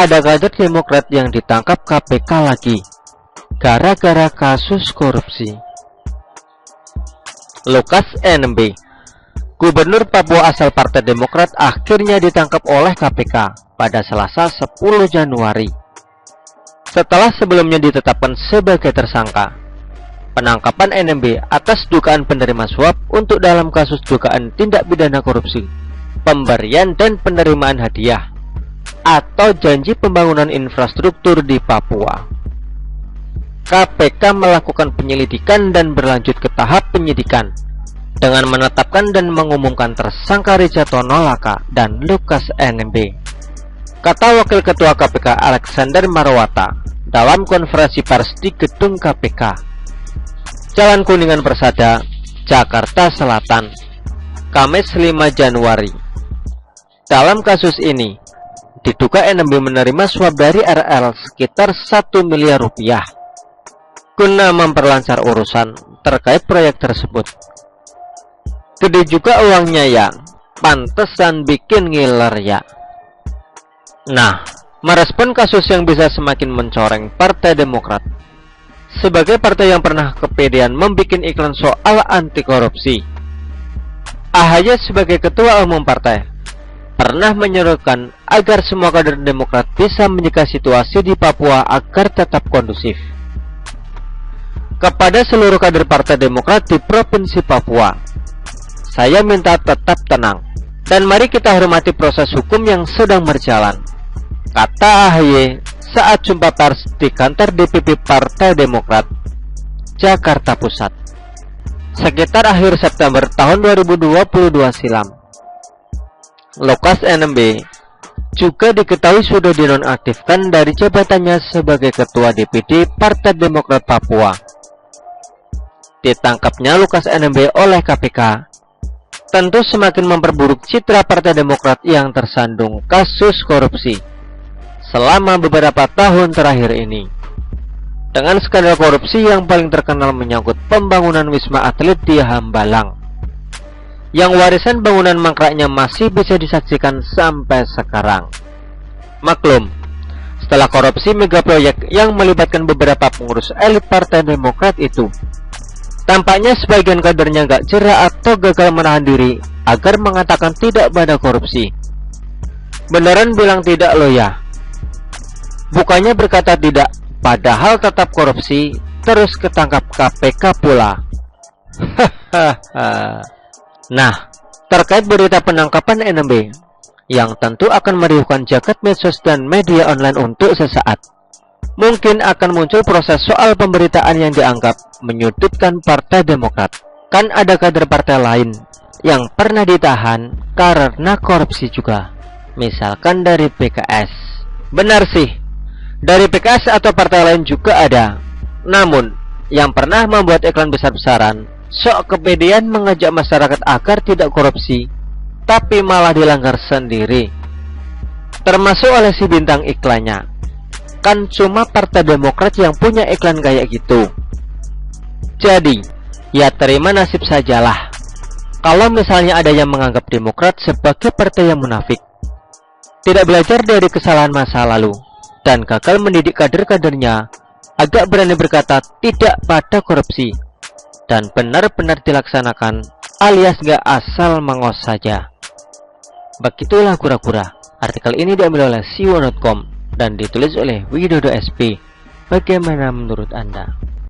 Ada kader Demokrat yang ditangkap KPK lagi gara-gara kasus korupsi. Lukas NMB, Gubernur Papua asal Partai Demokrat, akhirnya ditangkap oleh KPK pada Selasa 10 Januari. Setelah sebelumnya ditetapkan sebagai tersangka. Penangkapan NMB atas dugaan penerima suap untuk dalam kasus dugaan tindak pidana korupsi, pemberian dan penerimaan hadiah atau janji pembangunan infrastruktur di Papua. KPK melakukan penyelidikan dan berlanjut ke tahap penyidikan dengan menetapkan dan mengumumkan tersangka Rijatono Laka dan Lukas NMB. Kata Wakil Ketua KPK Alexander Marwata dalam konferensi pers di gedung KPK, Jalan Kuningan Persada, Jakarta Selatan, Kamis 5 Januari. Dalam kasus ini, diduga NMB menerima suap dari RL sekitar 1 miliar rupiah guna memperlancar urusan terkait proyek tersebut. Gede juga uangnya ya, pantesan bikin ngiler ya. Nah, merespon kasus yang bisa semakin mencoreng Partai Demokrat sebagai partai yang pernah kepedean membikin iklan soal anti korupsi, AHY sebagai ketua umum partai pernah menyerukan agar semua kader Demokrat bisa menyikapi situasi di Papua agar tetap kondusif. Kepada seluruh kader Partai Demokrat di Provinsi Papua, saya minta tetap tenang dan mari kita hormati proses hukum yang sedang berjalan, kata AHY saat jumpa pers di kantor DPP Partai Demokrat, Jakarta Pusat, sekitar akhir September tahun 2022 silam. Lukas NMB juga diketahui sudah dinonaktifkan dari jabatannya sebagai Ketua DPD Partai Demokrat Papua. Ditangkapnya Lukas NMB oleh KPK tentu semakin memperburuk citra Partai Demokrat yang tersandung kasus korupsi selama beberapa tahun terakhir ini. Dengan skandal korupsi yang paling terkenal menyangkut pembangunan Wisma Atlet di Hambalang, yang warisan bangunan mangkraknya masih bisa disaksikan sampai sekarang. Maklum, setelah korupsi megaproyek yang melibatkan beberapa pengurus elit Partai Demokrat itu, tampaknya sebagian kadernya gak jera atau gagal menahan diri agar mengatakan tidak pada korupsi. Beneran bilang tidak lo ya? Bukannya berkata tidak, padahal tetap korupsi, terus ketangkap KPK pula. Nah, terkait berita penangkapan NMB yang tentu akan meriuhkan jagat medsos dan media online untuk sesaat, mungkin akan muncul proses soal pemberitaan yang dianggap menyudutkan Partai Demokrat. Kan ada kader partai lain yang pernah ditahan karena korupsi juga, misalkan dari PKS. Benar sih, dari PKS atau partai lain juga ada. Namun, yang pernah membuat iklan besar-besaran sok kepedean mengajak masyarakat agar tidak korupsi, tapi malah dilanggar sendiri, termasuk oleh si bintang iklannya. Kan cuma Partai Demokrat yang punya iklan kayak gitu. Jadi, ya terima nasib sajalah kalau misalnya ada yang menganggap Demokrat sebagai partai yang munafik, tidak belajar dari kesalahan masa lalu, dan gagal mendidik kader-kadernya agak berani berkata tidak pada korupsi dan benar-benar dilaksanakan, alias gak asal mengos saja. Begitulah kura-kura. Artikel ini diambil oleh siwo.com dan ditulis oleh Widodo SP. Bagaimana menurut Anda?